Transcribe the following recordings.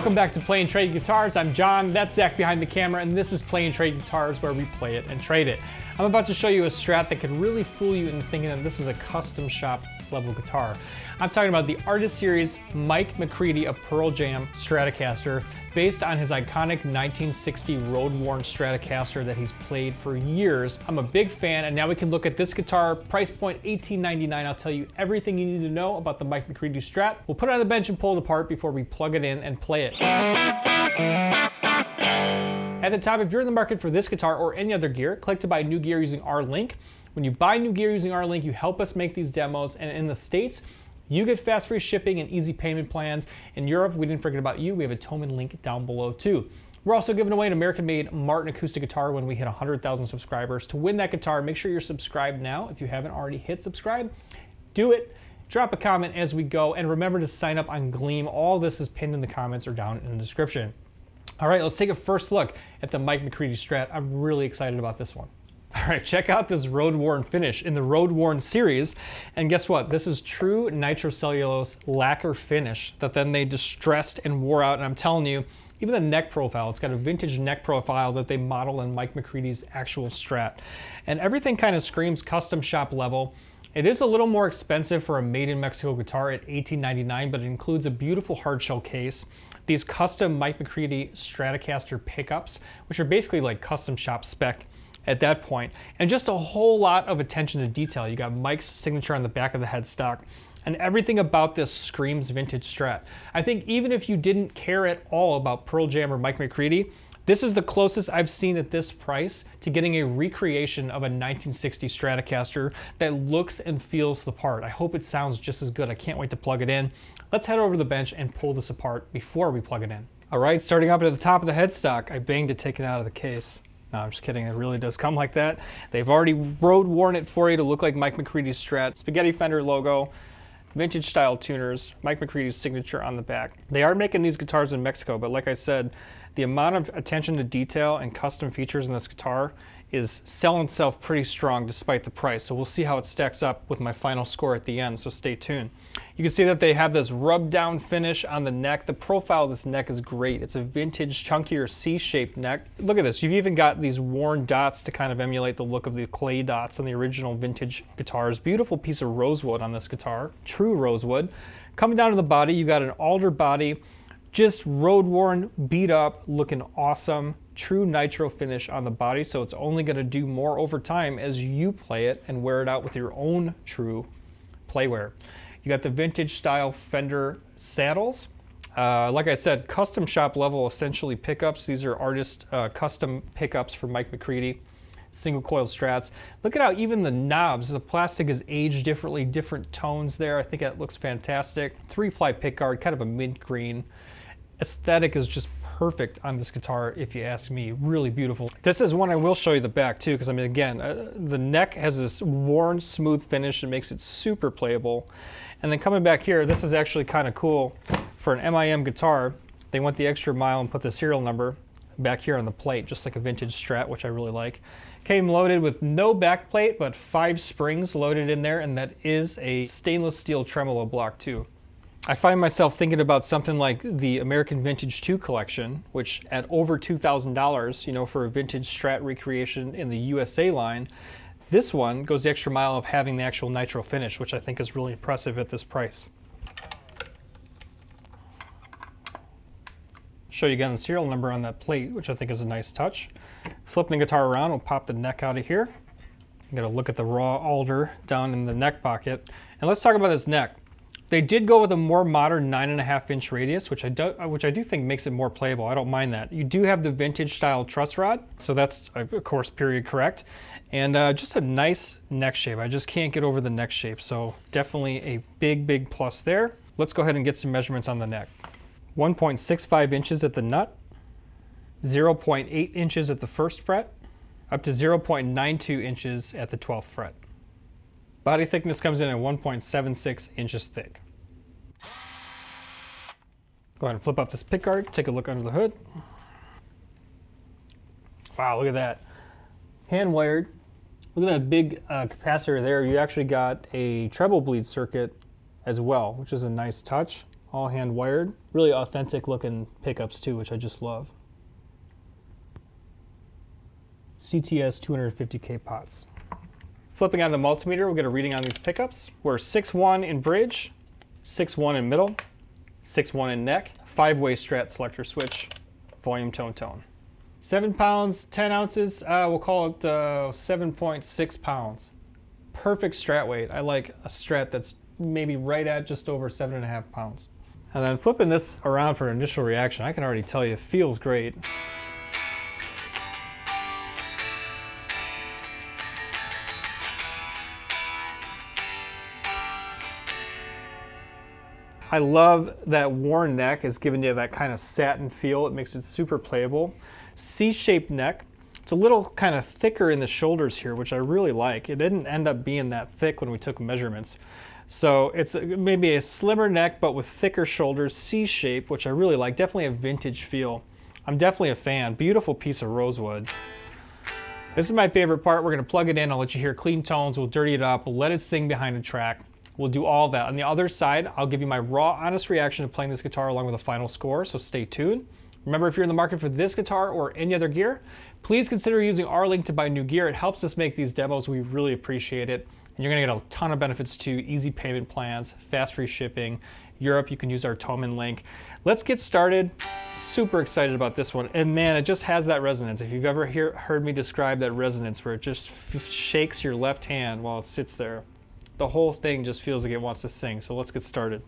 Welcome back to Play and Trade Guitars. I'm John, that's Zach behind the camera, and this is Play and Trade Guitars, where we play it and trade it. I'm about to show you a Strat that could really fool you into thinking that this is a custom shop level guitar. I'm talking about the Artist Series Mike McCready of Pearl Jam Stratocaster, based on his iconic 1960 road-worn Stratocaster that he's played for years. I'm a big fan, and now we can look at this guitar, price point $18.99. I'll tell you everything you need to know about the Mike McCready Strat. We'll put it on the bench and pull it apart before we plug it in and play it. At the top, if you're in the market for this guitar or any other gear, click to buy new gear using our link. When you buy new gear using our link, you help us make these demos, and in the States, you get fast free shipping and easy payment plans. In Europe, we didn't forget about you. We have a Toman link down below too. We're also giving away an American-made Martin acoustic guitar when we hit 100,000 subscribers. To win that guitar, make sure you're subscribed now. If you haven't already hit subscribe, do it. Drop a comment as we go, and remember to sign up on Gleam. All this is pinned in the comments or down in the description. All right, let's take a first look at the Mike McCready Strat. I'm really excited about this one. All right, check out this road-worn finish in the road-worn series. And guess what? This is true nitrocellulose lacquer finish that then they distressed and wore out. And I'm telling you, even the neck profile, it's got a vintage neck profile that they model in Mike McCready's actual Strat. And everything kind of screams custom shop level. It is a little more expensive for a made in Mexico guitar at $18.99, but it includes a beautiful hardshell case, these custom Mike McCready Stratocaster pickups, which are basically like custom shop spec at that point, and just a whole lot of attention to detail. You got Mike's signature on the back of the headstock, and everything about this screams vintage Strat. I think even if you didn't care at all about Pearl Jam or Mike McCready, this is the closest I've seen at this price to getting a recreation of a 1960 Stratocaster that looks and feels the part. I hope it sounds just as good. I can't wait to plug it in. Let's head over to the bench and pull this apart before we plug it in. All right, starting up at the top of the headstock, I banged it taken out of the case. No, I'm just kidding. It really does come like that. They've already road-worn it for you to look like Mike McCready's Strat. Spaghetti Fender logo, vintage style tuners, Mike McCready's signature on the back. They are making these guitars in Mexico, but like I said, the amount of attention to detail and custom features in this guitar is selling itself pretty strong despite the price. So we'll see how it stacks up with my final score at the end, so stay tuned. You can see that they have this rub down finish on the neck. The profile of this neck is great. It's a vintage, chunkier C-shaped neck. Look at this, you've even got these worn dots to kind of emulate the look of the clay dots on the original vintage guitars. Beautiful piece of rosewood on this guitar, true rosewood. Coming down to the body, you got an alder body, just road worn, beat up, looking awesome. True nitro finish on the body, so it's only going to do more over time as you play it and wear it out with your own true playwear. You got the vintage style Fender saddles. Like I said, custom shop level essentially pickups. These are artist custom pickups for Mike McCready. Single coil Strats. Look at how even the knobs, the plastic is aged differently, different tones there. I think that looks fantastic. 3-ply pickguard, kind of a mint green. Aesthetic is just perfect on this guitar if you ask me. Really beautiful. This is one I will show you the back too, because I mean, again, the neck has this worn smooth finish that makes it super playable. And then coming back here, this is actually kind of cool. For an MIM guitar, they went the extra mile and put the serial number back here on the plate, just like a vintage Strat, which I really like. Came loaded with no back plate, but 5 springs loaded in there, and that is a stainless steel tremolo block too. I find myself thinking about something like the American Vintage 2 collection, which at over $2,000, you know, for a vintage Strat recreation in the USA line, this one goes the extra mile of having the actual nitro finish, which I think is really impressive at this price. Show you again the serial number on that plate, which I think is a nice touch. Flipping the guitar around, we'll pop the neck out of here. I'm gonna look at the raw alder down in the neck pocket. And let's talk about this neck. They did go with a more modern 9.5-inch radius, which I do think makes it more playable. I don't mind that. You do have the vintage style truss rod, so that's of course period correct. And just a nice neck shape. I just can't get over the neck shape, so definitely a big plus there. Let's go ahead and get some measurements on the neck. 1.65 inches at the nut, 0.8 inches at the 1st fret, up to 0.92 inches at the 12th fret. Body thickness comes in at 1.76 inches thick. Go ahead and flip up this pickguard, take a look under the hood. Wow, look at that. Hand wired. Look at that big capacitor there. You actually got a treble bleed circuit as well, which is a nice touch. all hand wired. Really authentic looking pickups too, which I just love. CTS 250K pots. Flipping on the multimeter, we'll get a reading on these pickups. We're 6.1 in bridge, 6.1 in middle, 6.1 in neck, 5-way Strat selector switch, volume, tone, tone. 7 pounds, 10 ounces, we'll call it 7.6 pounds. Perfect Strat weight. I like a Strat that's maybe right at just over 7.5 pounds. And then flipping this around for an initial reaction, I can already tell you it feels great. I love that worn neck is giving you that kind of satin feel. It makes it super playable. C-shaped neck. It's a little kind of thicker in the shoulders here, which I really like. It didn't end up being that thick when we took measurements. So it's maybe a slimmer neck, but with thicker shoulders, C-shape, which I really like. Definitely a vintage feel. I'm definitely a fan. Beautiful piece of rosewood. This is my favorite part. We're gonna plug it in. I'll let you hear clean tones. We'll dirty it up. We'll let it sing behind the track. We'll do all that. On the other side, I'll give you my raw, honest reaction to playing this guitar along with a final score, so stay tuned. Remember, if you're in the market for this guitar or any other gear, please consider using our link to buy new gear. It helps us make these demos. We really appreciate it. And you're gonna get a ton of benefits too: easy payment plans, fast free shipping. Europe, you can use our Toman link. Let's get started. Super excited about this one. And man, it just has that resonance. If you've ever heard me describe that resonance where it just shakes your left hand while it sits there, the whole thing just feels like it wants to sing. So let's get started.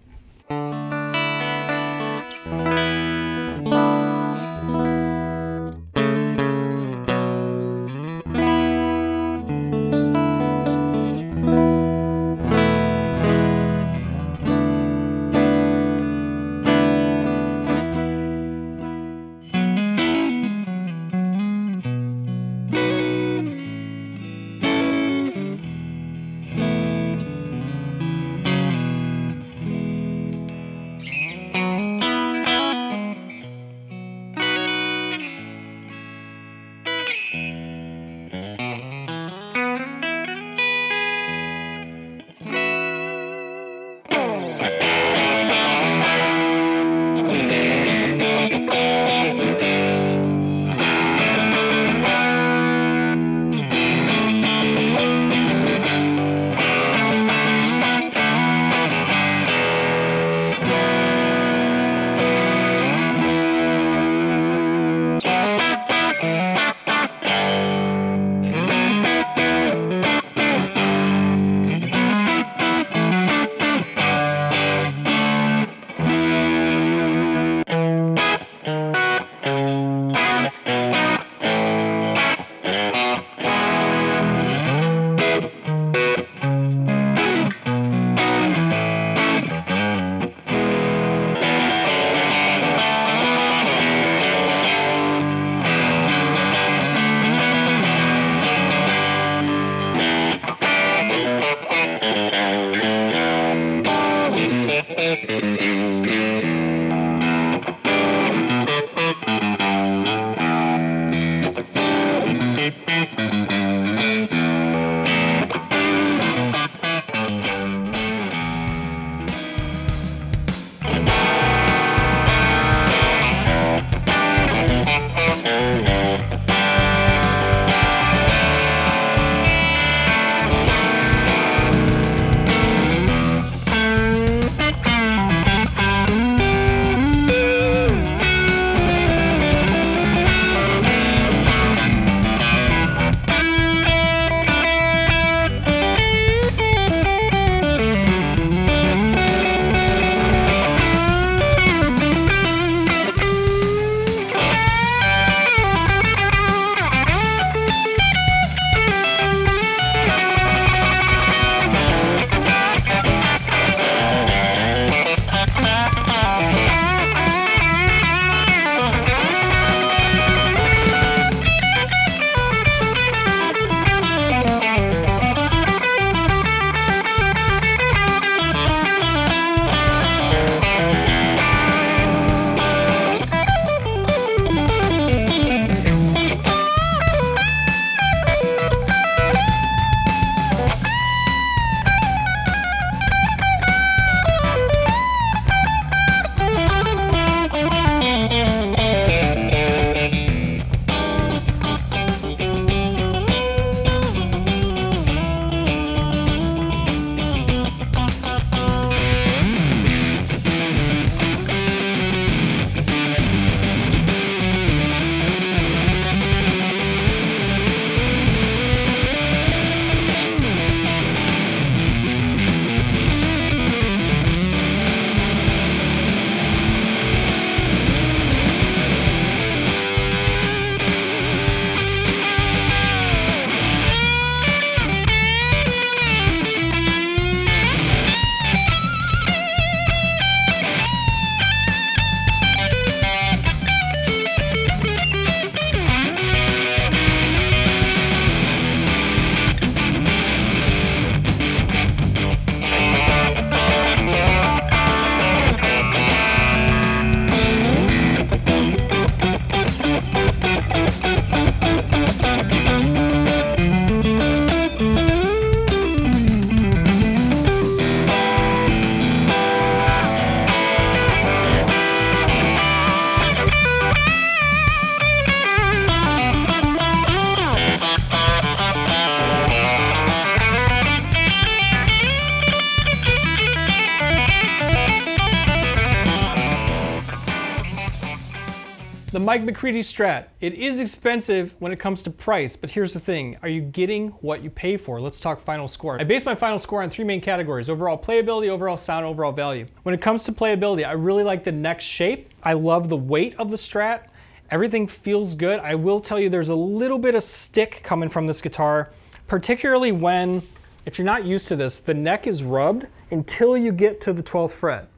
The Mike McCready Strat. It is expensive when it comes to price, but here's the thing. Are you getting what you pay for? Let's talk final score. I base my final score on 3 main categories: overall playability, overall sound, overall value. When it comes to playability, I really like the neck shape. I love the weight of the Strat. Everything feels good. I will tell you there's a little bit of stick coming from this guitar, particularly when, if you're not used to this, the neck is rubbed until you get to the 12th fret.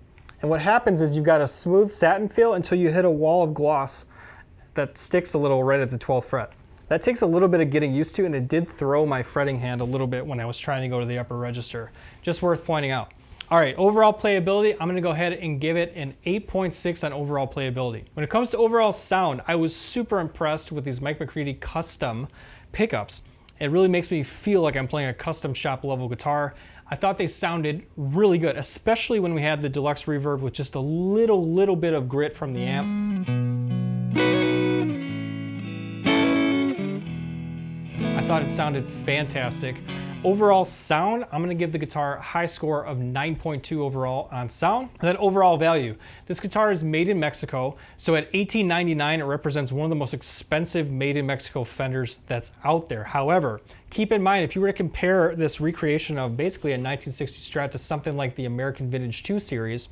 And what happens is you've got a smooth satin feel until you hit a wall of gloss that sticks a little right at the 12th fret. That takes a little bit of getting used to, and it did throw my fretting hand a little bit when I was trying to go to the upper register. Just worth pointing out. All right, overall playability, I'm gonna go ahead and give it an 8.6 on overall playability. When it comes to overall sound, I was super impressed with these Mike McCready custom pickups. It really makes me feel like I'm playing a custom shop level guitar. I thought they sounded really good, especially when we had the deluxe reverb with just a little bit of grit from the amp. I thought it sounded fantastic. Overall sound, I'm gonna give the guitar a high score of 9.2 overall on sound. And then overall value. This guitar is made in Mexico, so at $18.99, it represents one of the most expensive made in Mexico Fenders that's out there. However, keep in mind, if you were to compare this recreation of basically a 1960 Strat to something like the American Vintage 2 series,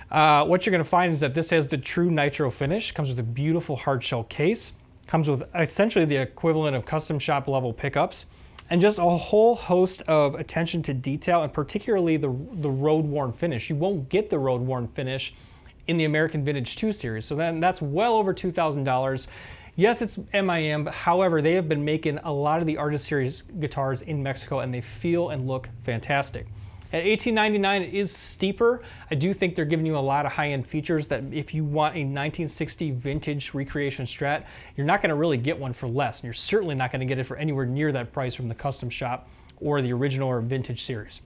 what you're gonna find is that this has the true nitro finish, comes with a beautiful hard shell case, comes with essentially the equivalent of custom shop level pickups, and just a whole host of attention to detail, and particularly the road-worn finish. You won't get the road-worn finish in the American Vintage 2 series, so then that's well over $2,000. Yes, it's MIM, but however, they have been making a lot of the Artist Series guitars in Mexico, and they feel and look fantastic. At $18.99, it is steeper. I do think they're giving you a lot of high-end features that if you want a 1960 vintage recreation Strat, you're not gonna really get one for less, and you're certainly not gonna get it for anywhere near that price from the custom shop or the original or vintage series.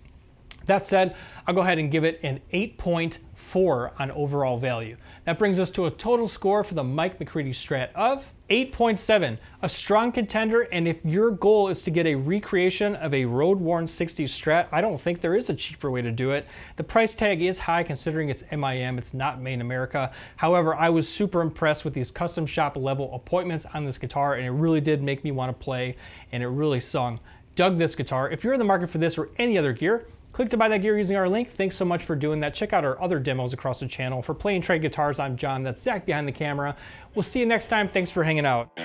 That said, I'll go ahead and give it an 8.4 on overall value. That brings us to a total score for the Mike McCready Strat of 8.7, a strong contender, and if your goal is to get a recreation of a road-worn 60s Strat, I don't think there is a cheaper way to do it. The price tag is high considering it's MIM, it's not made in America. However, I was super impressed with these custom shop level appointments on this guitar, and it really did make me want to play, and it really sung. Dug this guitar. If you're in the market for this or any other gear, click to buy that gear using our link. Thanks so much for doing that. Check out our other demos across the channel. For Play and Trade Guitars, I'm John. That's Zach behind the camera. We'll see you next time. Thanks for hanging out.